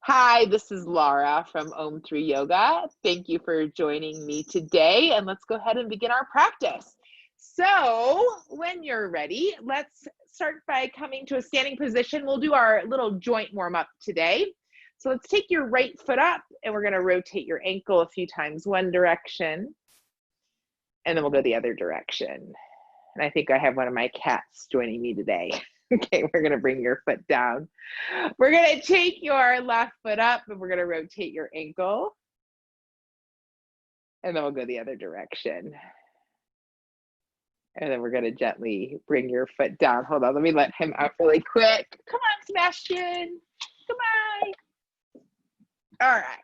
Hi, this is Lara from Om 3 Yoga. Thank you for joining me today, and let's go ahead and begin our practice. So, when you're ready, let's start by coming to a standing position. We'll do our little joint warm-up today. So let's take your right foot up, and we're going to rotate your ankle a few times, one direction, and then we'll go the other direction. And I think I have one of my cats joining me today. Okay, we're gonna bring your foot down. We're gonna take your left foot up and we're gonna rotate your ankle. And then we'll go the other direction. And then we're gonna gently bring your foot down. Hold on, let me let him out really quick. Come on, Sebastian, come on. All right,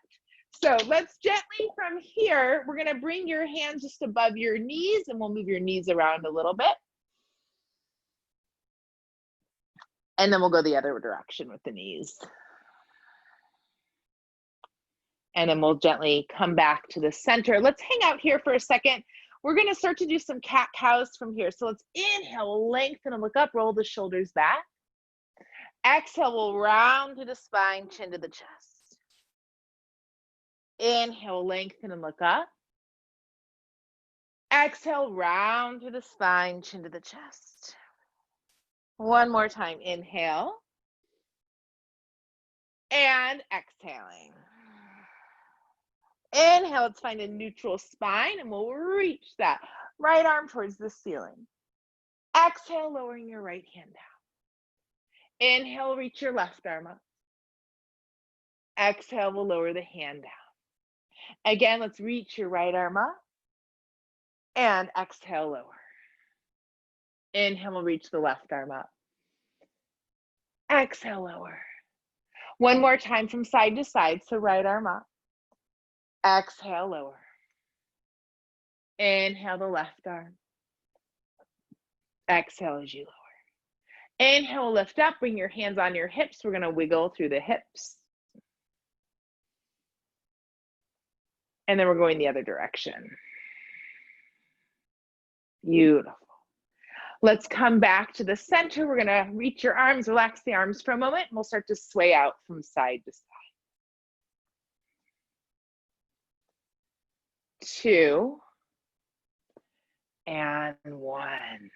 so let's gently from here, we're gonna bring your hands just above your knees and we'll move your knees around a little bit. And then we'll go the other direction with the knees. And then we'll gently come back to the center. Let's hang out here for a second. We're gonna start to do some cat-cows from here. So let's inhale, lengthen and look up, roll the shoulders back. Exhale, we'll round through the spine, chin to the chest. Inhale, lengthen and look up. Exhale, round through the spine, chin to the chest. One more time, inhale. And exhaling. Inhale, let's find a neutral spine and we'll reach that right arm towards the ceiling. Exhale, lowering your right hand down. Inhale, reach your left arm up. Exhale, we'll lower the hand down. Again, let's reach your right arm up and exhale, lower. Inhale, we'll reach the left arm up. Exhale, lower. One more time from side to side, so right arm up. Exhale, lower. Inhale the left arm. Exhale as you lower. Inhale, lift up, bring your hands on your hips. We're gonna wiggle through the hips. And then we're going the other direction. Beautiful. Let's come back to the center. We're gonna reach your arms, relax the arms for a moment, and we'll start to sway out from side to side. 2 and 1.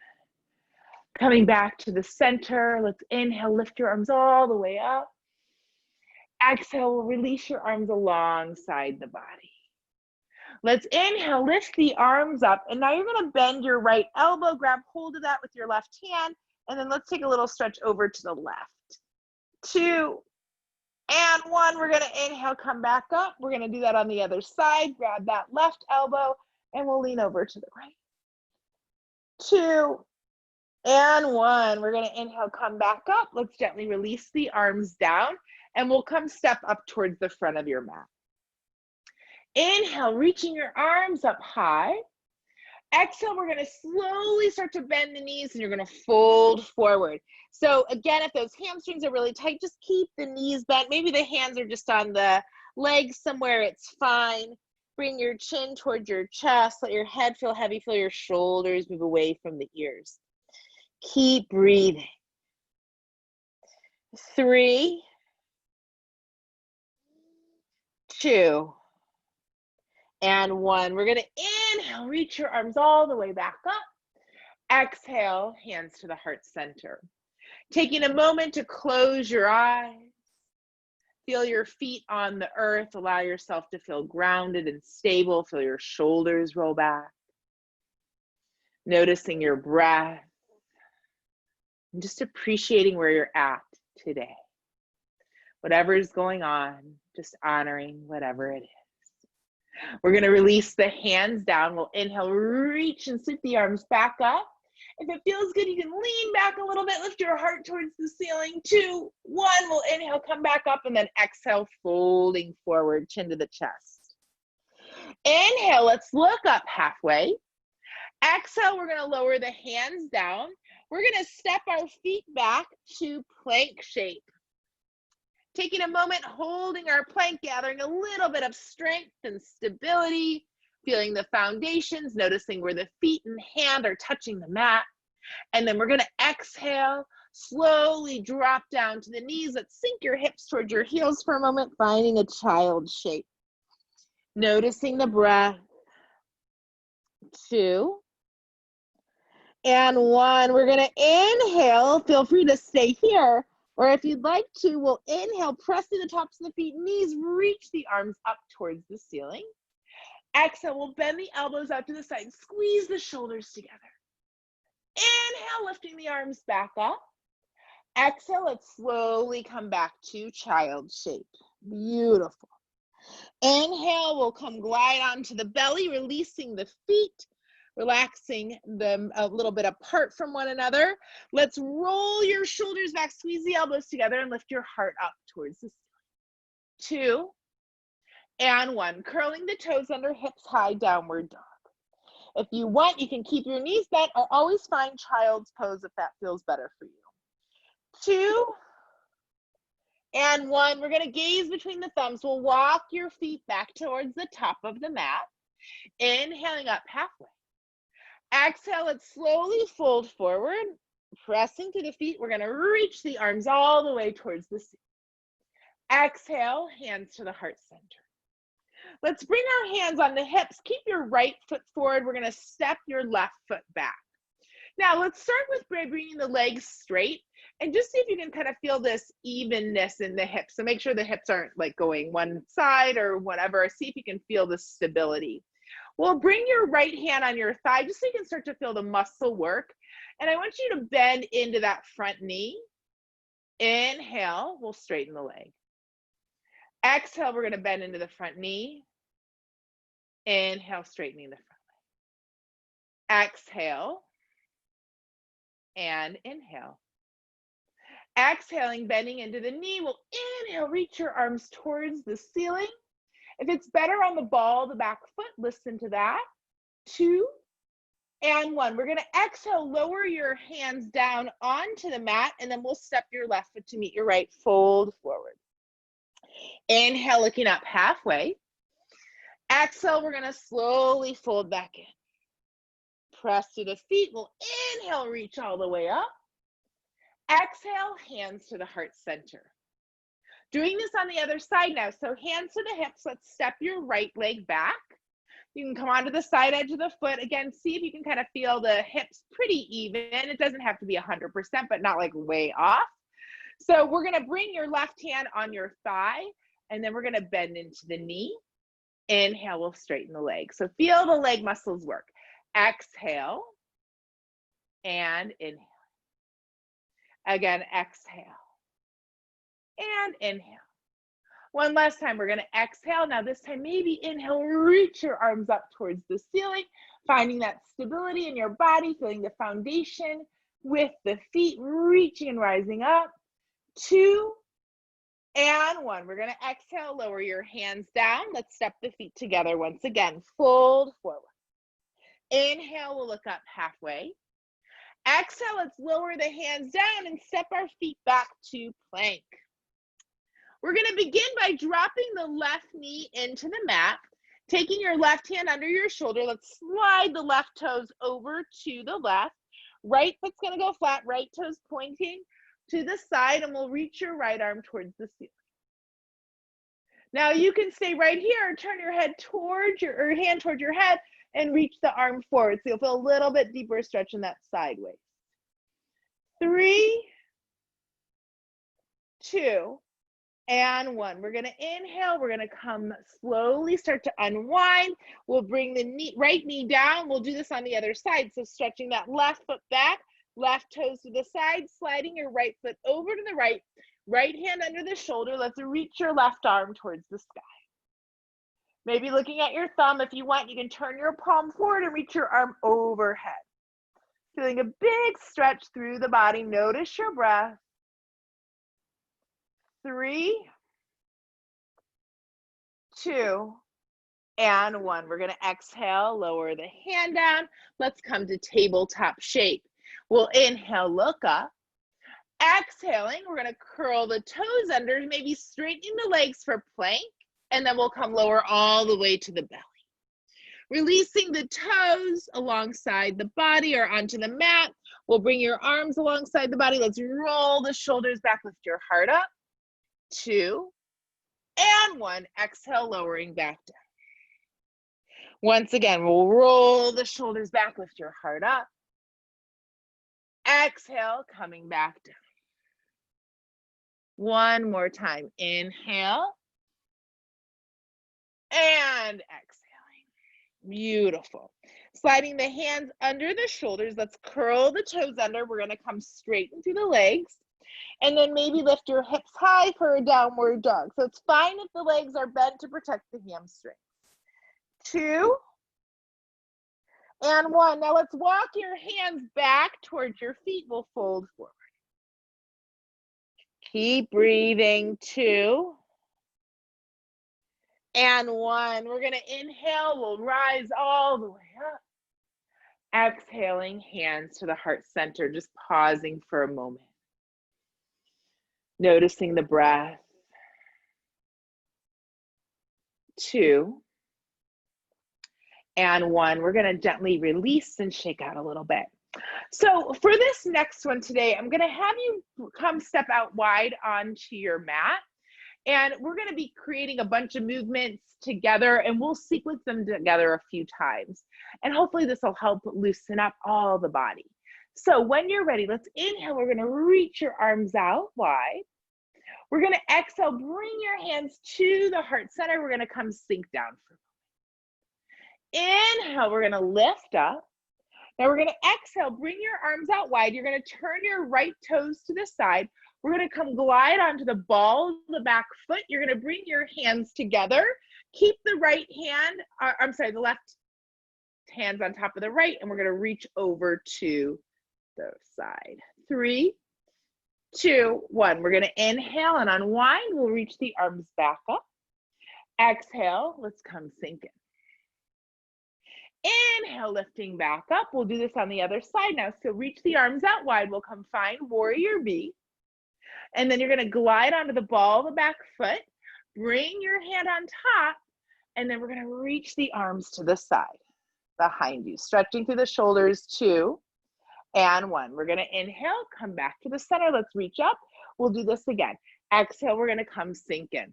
Coming back to the center, let's inhale, lift your arms all the way up. Exhale, release your arms alongside the body. Let's inhale, lift the arms up, and now you're gonna bend your right elbow, grab hold of that with your left hand, and then let's take a little stretch over to the left. 2 and 1, we're gonna inhale, come back up. We're gonna do that on the other side. Grab that left elbow, and we'll lean over to the right. 2 and 1, we're gonna inhale, come back up. Let's gently release the arms down, and we'll come step up towards the front of your mat. Inhale, reaching your arms up high. Exhale, we're gonna slowly start to bend the knees and you're gonna fold forward. So again, if those hamstrings are really tight, just keep the knees bent. Maybe the hands are just on the legs somewhere, it's fine. Bring your chin towards your chest, let your head feel heavy, feel your shoulders move away from the ears. Keep breathing. 3, 2, and 1. We're gonna inhale, reach your arms all the way back up. Exhale, hands to the heart center. Taking a moment to close your eyes. Feel your feet on the earth. Allow yourself to feel grounded and stable. Feel your shoulders roll back. Noticing your breath. And just appreciating where you're at today. Whatever is going on, just honoring whatever it is. We're gonna release the hands down. We'll inhale, reach and sweep the arms back up. If it feels good, you can lean back a little bit, lift your heart towards the ceiling. 2, 1, we'll inhale, come back up, and then exhale, folding forward, chin to the chest. Inhale, let's look up halfway. Exhale, we're gonna lower the hands down. We're gonna step our feet back to plank shape. Taking a moment, holding our plank, gathering a little bit of strength and stability, feeling the foundations, noticing where the feet and hand are touching the mat. And then we're gonna exhale, Slowly drop down to the knees. Let's sink your hips towards your heels for a moment, finding a child shape. Noticing the breath. 2 and 1. We're going to inhale. Feel free to stay here. Or if you'd like to, we'll inhale, pressing the tops of the feet, knees, reach the arms up towards the ceiling. Exhale, we'll bend the elbows out to the side, squeeze the shoulders together. Inhale, lifting the arms back up. Exhale, let's slowly come back to child shape. Beautiful. Inhale, we'll come glide onto the belly, releasing the feet, relaxing them a little bit apart from one another. Let's roll your shoulders back, squeeze the elbows together, and lift your heart up towards the ceiling. 2 and 1. Curling the toes under, hips high, downward dog. If you want, you can keep your knees bent or always find child's pose if that feels better for you. 2 and 1. We're going to gaze between the thumbs. We'll walk your feet back towards the top of the mat. Inhaling up halfway. Exhale, let's slowly fold forward. Pressing through the feet, we're going to reach the arms all the way towards the ceiling. Exhale, hands to the heart center. Let's bring our hands on the hips. Keep your right foot forward. We're going to step your left foot back. Now, let's start with bringing the legs straight and just see if you can kind of feel this evenness in the hips. So make sure the hips aren't like going one side or whatever. See if you can feel the stability. Well, bring your right hand on your thigh just so you can start to feel the muscle work. And I want you to bend into that front knee. Inhale, we'll straighten the leg. Exhale, we're going to bend into the front knee. Inhale, straightening the front leg. Exhale. And inhale. Exhaling, bending into the knee. We'll inhale, reach your arms towards the ceiling. If it's better on the ball, the back foot, listen to that. 2 and 1. We're going to exhale, lower your hands down onto the mat, and then we'll step your left foot to meet your right, fold forward. Inhale, looking up halfway. Exhale, we're going to slowly fold back in. Press through the feet. We'll inhale, reach all the way up. Exhale, hands to the heart center. Doing this on the other side now. So hands to the hips. Let's step your right leg back. You can come onto the side edge of the foot. Again, see if you can kind of feel the hips pretty even. It doesn't have to be 100%, but not like way off. So we're going to bring your left hand on your thigh, and then we're going to bend into the knee. Inhale, we'll straighten the leg. So feel the leg muscles work. Exhale and inhale. Again, exhale and inhale. One last time, we're going to exhale. Now this time, maybe inhale, reach your arms up towards the ceiling, finding that stability in your body, feeling the foundation with the feet reaching and rising up. 2 and 1. We're going to exhale, lower your hands down. Let's step the feet together once again. Fold forward. Inhale, we'll look up halfway. Exhale, let's lower the hands down and step our feet back to plank. We're going to begin by dropping the left knee into the mat, taking your left hand under your shoulder. Let's slide the left toes over to the left. Right foot's going to go flat, right toes pointing to the side, and we'll reach your right arm towards the ceiling. Now you can stay right here or turn your head towards your hand towards your head and reach the arm forward. So you'll feel a little bit deeper stretch in that sideways. 3, 2, and 1. We're going to inhale. We're going to come slowly, start to unwind. We'll bring the right knee down. We'll do this on the other side. So stretching that left foot back, left toes to the side, sliding your right foot over to the right, right hand under the shoulder. Let's reach your left arm towards the sky. Maybe looking at your thumb. If you want, you can turn your palm forward and reach your arm overhead. Feeling a big stretch through the body. Notice your breath. 3, 2, and 1. We're going to exhale, lower the hand down. Let's come to tabletop shape. We'll inhale, look up. Exhaling, we're going to curl the toes under, maybe straightening the legs for plank. And then we'll come lower all the way to the belly. Releasing the toes alongside the body or onto the mat. We'll bring your arms alongside the body. Let's roll the shoulders back, lift your heart up. 2 and 1. Exhale, lowering back down. Once again, we'll roll the shoulders back, lift your heart up. Exhale, coming back down. One more time. Inhale and exhaling. Beautiful. Sliding the hands under the shoulders. Let's curl the toes under. We're going to come straight into the legs. And then maybe lift your hips high for a downward dog. So it's fine if the legs are bent to protect the hamstrings. 2 and 1. Now let's walk your hands back towards your feet. We'll fold forward. Keep breathing. 2 and 1. We're going to inhale. We'll rise all the way up. Exhaling, hands to the heart center, just pausing for a moment. Noticing the breath. 2 and 1. We're going to gently release and shake out a little bit. So for this next one today, I'm going to have you come step out wide onto your mat. And we're going to be creating a bunch of movements together, and we'll sequence them together a few times. And hopefully this will help loosen up all the body. So when you're ready, let's inhale. We're going to reach your arms out wide. We're going to exhale, bring your hands to the heart center. We're going to come sink down for a moment. Inhale, we're going to lift up. Now we're going to exhale, bring your arms out wide. You're going to turn your right toes to the side. We're going to come glide onto the ball of the back foot. You're going to bring your hands together. Keep the right hand, the left hand's on top of the right, and we're going to reach over to the side. 3, 2, 1. We're going to inhale and unwind. We'll reach the arms back up. Exhale, let's come sink in. Inhale, lifting back up. We'll do this on the other side now. So reach the arms out wide. We'll come find warrior B. And then you're going to glide onto the ball of the back foot. Bring your hand on top. And then we're going to reach the arms to the side behind you. Stretching through the shoulders. 2 and 1. We're going to inhale. Come back to the center. Let's reach up. We'll do this again. Exhale. We're going to come sink in.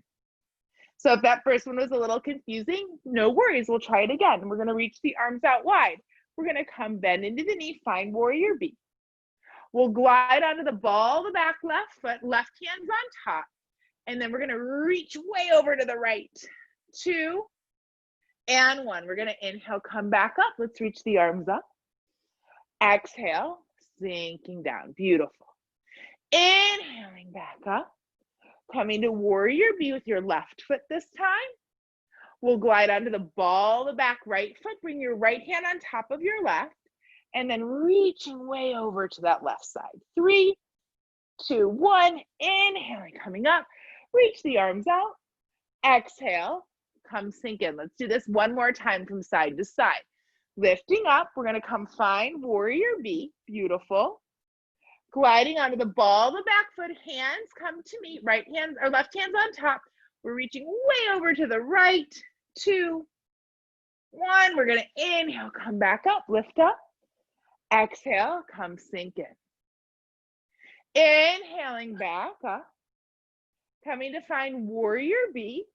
So if that first one was a little confusing, no worries. We'll try it again. We're going to reach the arms out wide. We're going to come bend into the knee, find warrior B. We'll glide onto the ball of the back left foot, left hand's on top. And then we're going to reach way over to the right. 2 and 1. We're going to inhale, come back up. Let's reach the arms up. Exhale, sinking down. Beautiful. Inhaling back up. Coming to warrior B with your left foot this time. We'll glide onto the ball of the back right foot. Bring your right hand on top of your left. And then reaching way over to that left side. 3, 2, 1. Inhaling, coming up. Reach the arms out. Exhale, come sink in. Let's do this one more time from side to side. Lifting up, we're going to come find warrior B. Beautiful. Gliding onto the ball of the back foot, hands come to meet, right hands or left hands on top. We're reaching way over to the right. 2, 1. We're going to inhale, come back up, lift up. Exhale, come sink in. Inhaling back up. Coming to find warrior B.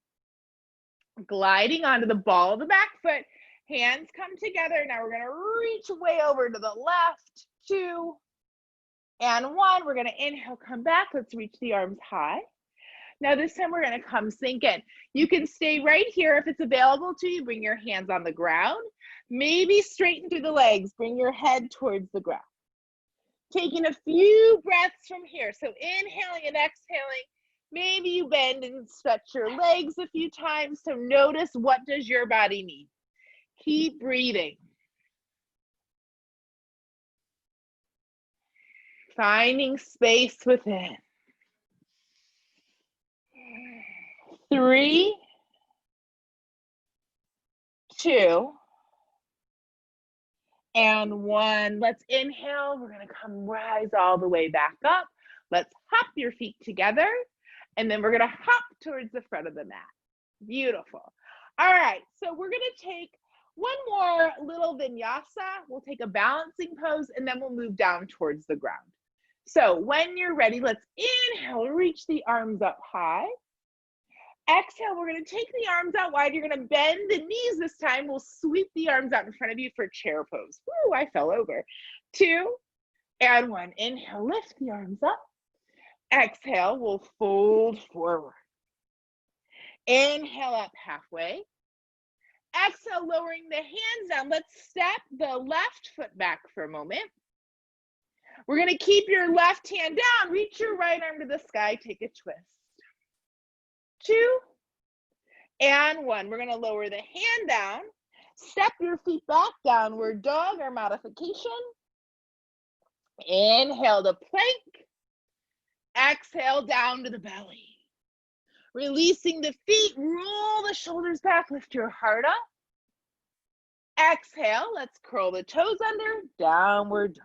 Gliding onto the ball of the back foot. Hands come together. Now we're going to reach way over to the left. 2 and 1. We're going to inhale, come back. Let's reach the arms high. Now this time we're going to come sink in. You can stay right here if it's available to you. Bring your hands on the ground. Maybe straighten through the legs. Bring your head towards the ground. Taking a few breaths from here. So inhaling and exhaling. Maybe you bend and stretch your legs a few times. So notice, what does your body need? Keep breathing. Finding space within. 3, 2 and 1. Let's inhale. We're going to come rise all the way back up. Let's hop your feet together. And then we're going to hop towards the front of the mat. Beautiful. All right. So we're going to take One more little vinyasa. We'll take a balancing pose and then we'll move down towards the ground. So when you're ready, let's inhale, reach the arms up high. Exhale, we're gonna take the arms out wide. You're gonna bend the knees this time. We'll sweep the arms out in front of you for chair pose. Woo, I fell over. 2 and 1. Inhale, lift the arms up. Exhale, we'll fold forward. Inhale up halfway. Exhale, lowering the hands down. Let's step the left foot back for a moment. We're going to keep your left hand down. Reach your right arm to the sky. Take a twist. 2 and 1. We're going to lower the hand down. Step your feet back, downward dog or modification. Inhale to plank. Exhale down to the belly. Releasing the feet, roll the shoulders back, lift your heart up. Exhale, let's curl the toes under, downward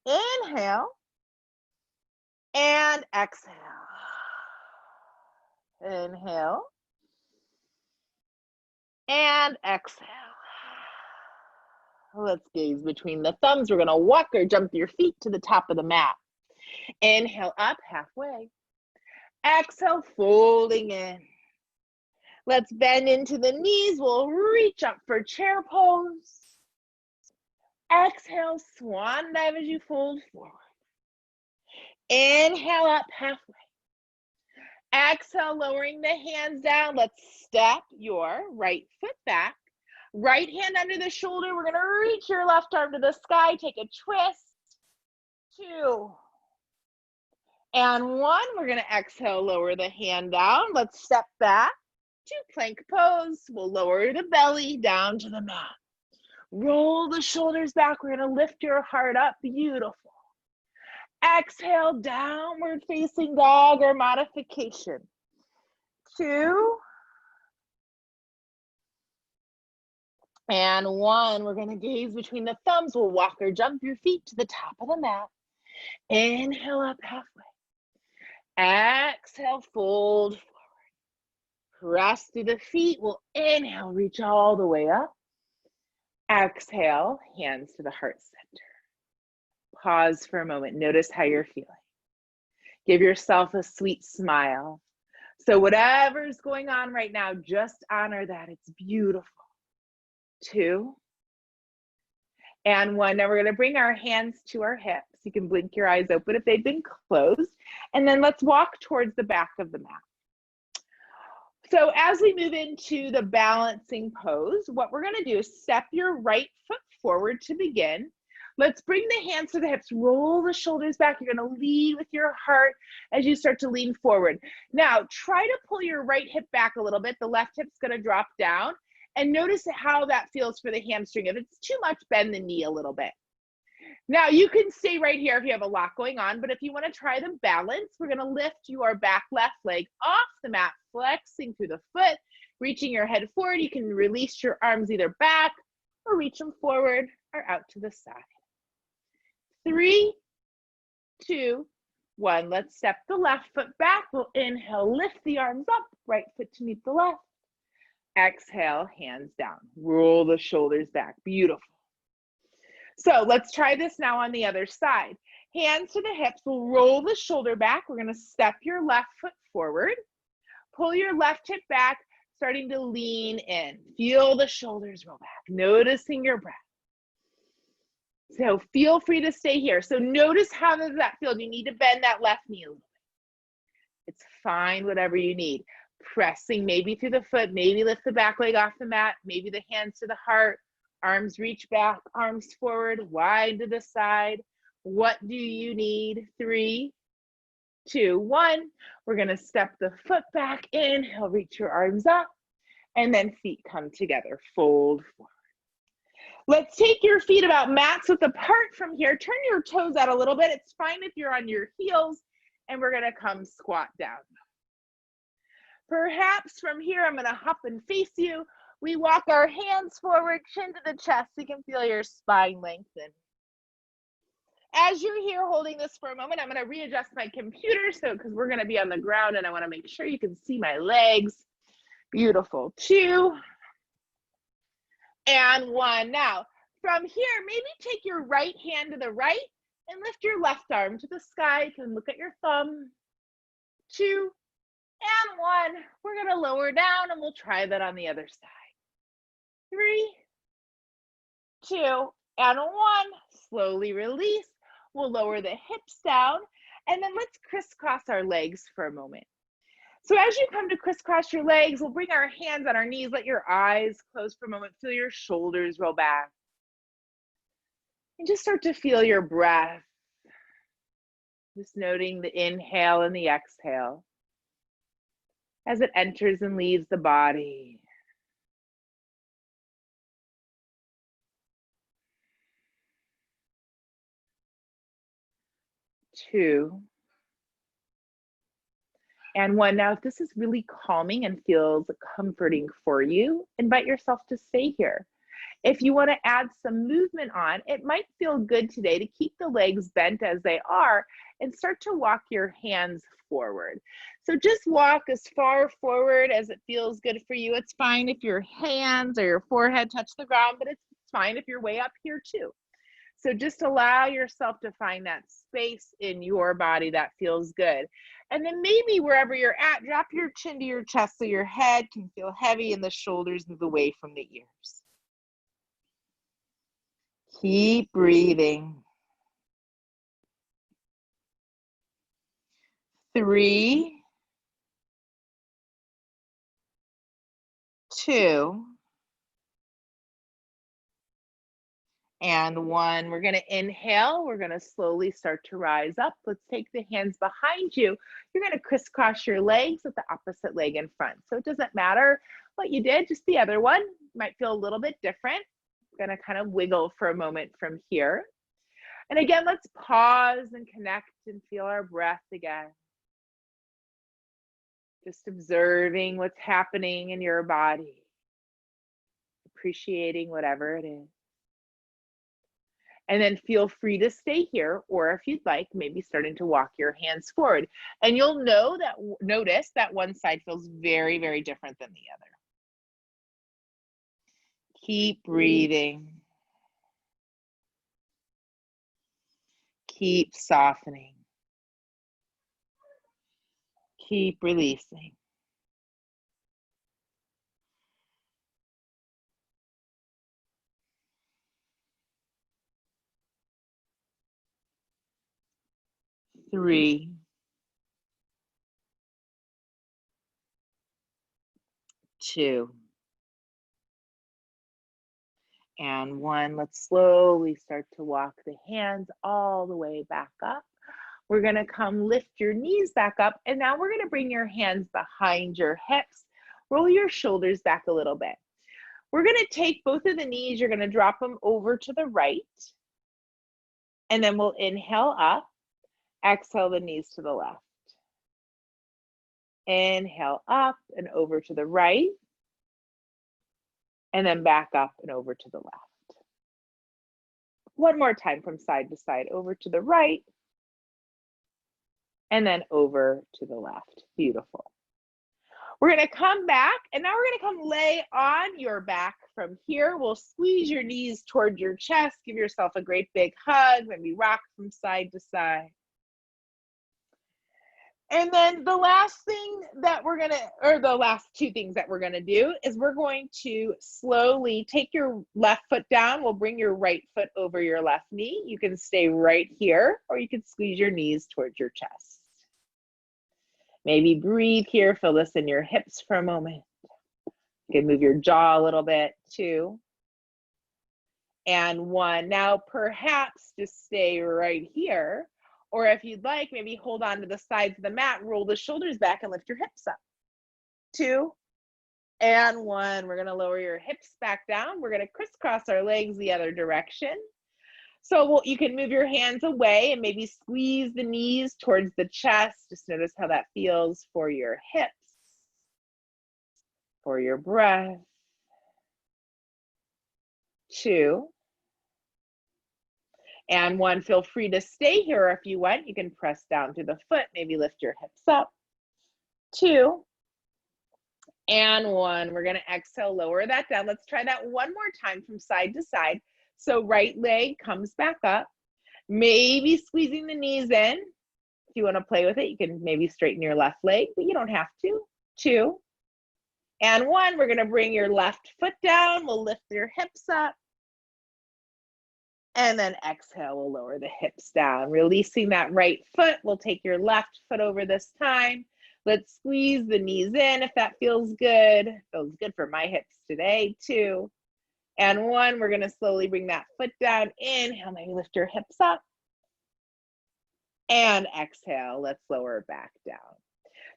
dog. Inhale and exhale. Inhale and exhale. Let's gaze between the thumbs. We're gonna walk or jump your feet to the top of the mat. Inhale up halfway. Exhale, folding in. Let's bend into the knees. We'll reach up for chair pose. Exhale, swan dive as you fold forward. Inhale up halfway. Exhale, lowering the hands down. Let's step your right foot back. Right hand under the shoulder. We're gonna reach your left arm to the sky. Take a twist. 2 and 1. We're gonna exhale, lower the hand down. Let's step back to plank pose. We'll lower the belly down to the mat. Roll the shoulders back. We're gonna lift your heart up. Beautiful. Exhale, downward facing dog or modification. 2 and 1. We're gonna gaze between the thumbs. We'll walk or jump your feet to the top of the mat. Inhale up halfway. Exhale, fold forward. Press through the feet. We'll inhale, reach all the way up. Exhale, hands to the heart center. Pause for a moment. Notice how you're feeling. Give yourself a sweet smile. So whatever's going on right now, just honor that. It's beautiful. 2 and 1. Now we're going to bring our hands to our hips. You can blink your eyes open if they've been closed. And then let's walk towards the back of the mat. So as we move into the balancing pose, what we're going to do is step your right foot forward to begin. Let's bring the hands to the hips, roll the shoulders back. You're going to lead with your heart as you start to lean forward. Now, try to pull your right hip back a little bit. The left hip's going to drop down. And notice how that feels for the hamstring. If it's too much, bend the knee a little bit. Now, you can stay right here if you have a lot going on, but if you want to try the balance, we're going to lift your back left leg off the mat, flexing through the foot, reaching your head forward. You can release your arms either back or reach them forward or out to the side. 3, 2, 1. Let's step the left foot back. We'll inhale, lift the arms up, right foot to meet the left. Exhale, hands down. Roll the shoulders back. Beautiful. So let's try this now on the other side. Hands to the hips. We'll roll the shoulder back. We're going to step your left foot forward. Pull your left hip back, starting to lean in. Feel the shoulders roll back, noticing your breath. So feel free to stay here. So notice how does that feel? You need to bend that left knee a little bit. It's fine, whatever you need. Pressing maybe through the foot, maybe lift the back leg off the mat, maybe the hands to the heart, arms reach back, arms forward, wide to the side. What do you need? 3, 2, 1. We're going to step the foot back, inhale, reach your arms up, and then feet come together, fold forward. Let's take your feet about mat's width apart from here. Turn your toes out a little bit. It's fine if you're on your heels, and we're going to come squat down. Perhaps from here, I'm going to hop and face you. We walk our hands forward, chin to the chest. You can feel your spine lengthen. As you're here holding this for a moment, I'm going to readjust my computer because we're going to be on the ground and I want to make sure you can see my legs. Beautiful. 2 And one. Now, from here, maybe take your right hand to the right and lift your left arm to the sky. You can look at your thumb. 2 and 1. We're going to lower down and we'll try that on the other side. 3, 2, and 1. Slowly release. We'll lower the hips down and then let's crisscross our legs for a moment. So as you come to crisscross your legs, we'll bring our hands on our knees. Let your eyes close for a moment. Feel your shoulders roll back. And just start to feel your breath. Just noting the inhale and the exhale as it enters and leaves the body. 2 and 1. Now, if this is really calming and feels comforting for you, invite yourself to stay here. If you want to add some movement on, it might feel good today to keep the legs bent as they are and start to walk your hands forward. So just walk as far forward as it feels good for you. It's fine if your hands or your forehead touch the ground, but it's fine if you're way up here too. So just allow yourself to find that space in your body that feels good. And then maybe wherever you're at, drop your chin to your chest so your head can feel heavy and the shoulders move away from the ears. Keep breathing. 3, 2, and 1. We're going to inhale. We're going to slowly start to rise up. Let's take the hands behind you. You're going to crisscross your legs with the opposite leg in front. So it doesn't matter what you did, just the other one might feel a little bit different. Going to kind of wiggle for a moment from here. And again, let's pause and connect and feel our breath again. Just observing what's happening in your body. Appreciating whatever it is. And then feel free to stay here, or if you'd like, maybe starting to walk your hands forward. And you'll notice that one side feels very, very different than the other. Keep breathing. Keep softening. Keep releasing. Three, 2, and 1. Let's slowly start to walk the hands all the way back up. We're going to come lift your knees back up, and now we're going to bring your hands behind your hips. Roll your shoulders back a little bit. We're going to take both of the knees, you're going to drop them over to the right, and then we'll inhale up, exhale the knees to the left. Inhale up and over to the right, and then back up and over to the left. One more time from side to side, over to the right, and then over to the left. Beautiful. We're going to come back, and now we're going to come lay on your back from here. We'll squeeze your knees toward your chest, give yourself a great big hug, maybe rock from side to side. And then the last thing that we're gonna, or the last 2 things that we're gonna do is we're going to slowly take your left foot down. We'll bring your right foot over your left knee. You can stay right here, or you can squeeze your knees towards your chest. Maybe breathe here, feel this in your hips for a moment. You can move your jaw a little bit, 2, and 1. Now perhaps just stay right here. Or if you'd like, maybe hold on to the sides of the mat, roll the shoulders back and lift your hips up. 2, and 1. We're gonna lower your hips back down. We're gonna crisscross our legs the other direction. So you can move your hands away and maybe squeeze the knees towards the chest. Just notice how that feels for your hips, for your breath. 2, and 1. Feel free to stay here if you want. You can press down to the foot, maybe lift your hips up. 2, And one. We're going to exhale, lower that down. Let's try that one more time from side to side. So right leg comes back up, maybe squeezing the knees in. If you want to play with it, you can maybe straighten your left leg, but you don't have to. 2 and 1. We're going to bring your left foot down. We'll lift your hips up. And then exhale, we'll lower the hips down. Releasing that right foot. We'll take your left foot over this time. Let's squeeze the knees in if that feels good. Feels good for my hips today. 2 and 1. We're going to slowly bring that foot down. Inhale, maybe lift your hips up. And exhale, let's lower it back down.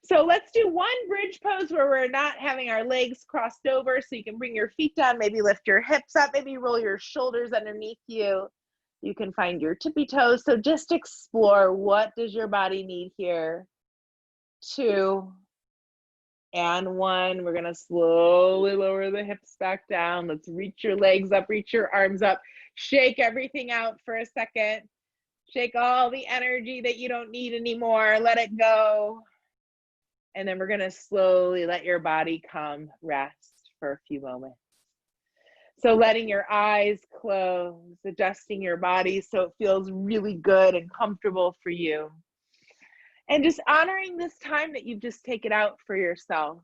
So let's do one bridge pose where we're not having our legs crossed over. So you can bring your feet down, maybe lift your hips up, maybe roll your shoulders underneath you. You can find your tippy toes. So just explore, what does your body need here? 2 and 1. We're gonna slowly lower the hips back down. Let's reach your legs up, reach your arms up. Shake everything out for a second. Shake all the energy that you don't need anymore. Let it go. And then we're going to slowly let your body come rest for a few moments. So letting your eyes close, adjusting your body so it feels really good and comfortable for you. And just honoring this time that you've just taken out for yourself.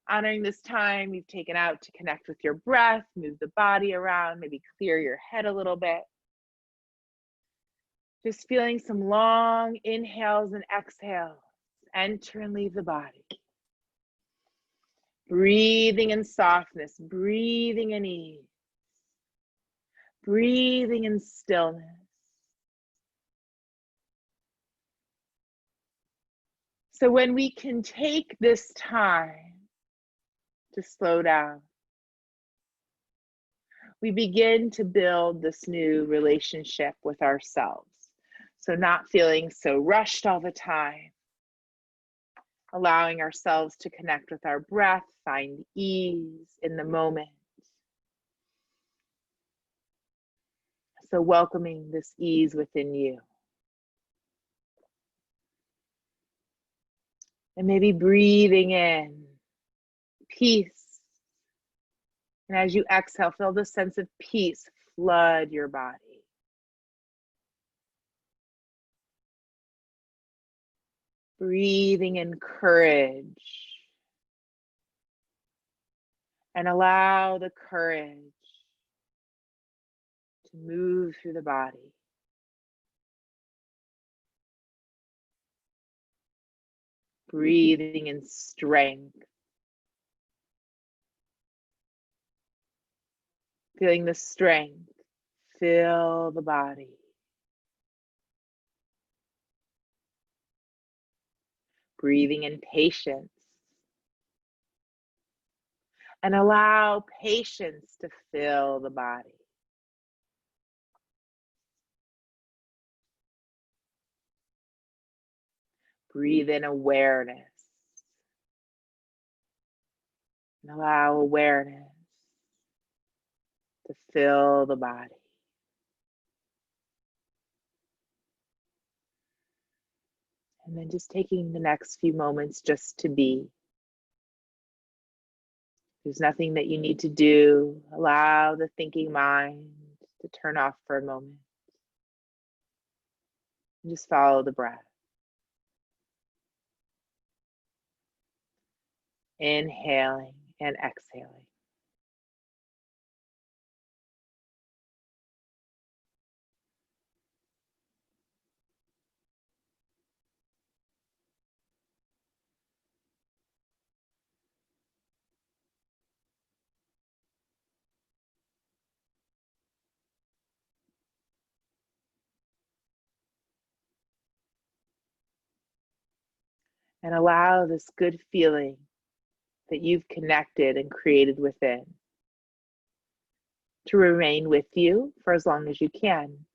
Honoring this time you've taken out to connect with your breath, move the body around, maybe clear your head a little bit. Just feeling some long inhales and exhales. Enter and leave the body. Breathing in softness, breathing in ease, breathing in stillness. So when we can take this time to slow down, we begin to build this new relationship with ourselves. So not feeling so rushed all the time. Allowing ourselves to connect with our breath, find ease in the moment. So welcoming this ease within you. And maybe breathing in peace. And as you exhale, feel the sense of peace flood your body. Breathing in courage. And allow the courage to move through the body. Breathing in strength. Feeling the strength fill the body. Breathing in patience. And allow patience to fill the body. Breathe in awareness. And allow awareness to fill the body. And then just taking the next few moments just to be. There's nothing that you need to do. Allow the thinking mind to turn off for a moment. And just follow the breath. Inhaling and exhaling. And allow this good feeling that you've connected and created within to remain with you for as long as you can.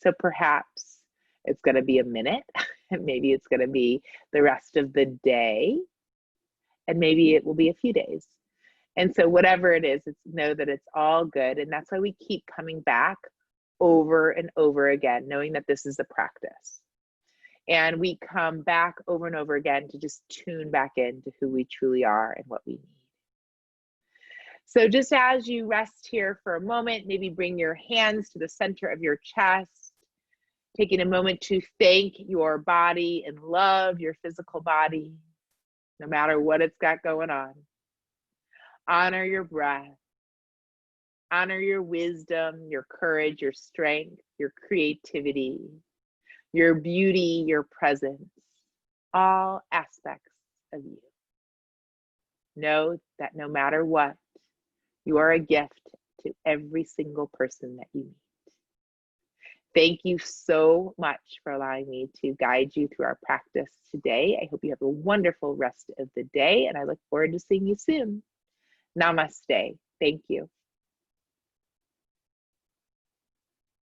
So perhaps it's going to be a minute, and maybe it's going to be the rest of the day, and maybe it will be a few days. And so whatever it is, know that it's all good. And that's why we keep coming back over and over again, knowing that this is a practice. And we come back over and over again to just tune back into who we truly are and what we need. So just as you rest here for a moment, maybe bring your hands to the center of your chest, taking a moment to thank your body and love your physical body, no matter what it's got going on. Honor your breath. Honor your wisdom, your courage, your strength, your creativity, your beauty, your presence, all aspects of you. Know that no matter what, you are a gift to every single person that you meet. Thank you so much for allowing me to guide you through our practice today. I hope you have a wonderful rest of the day, and I look forward to seeing you soon. Namaste. Thank you.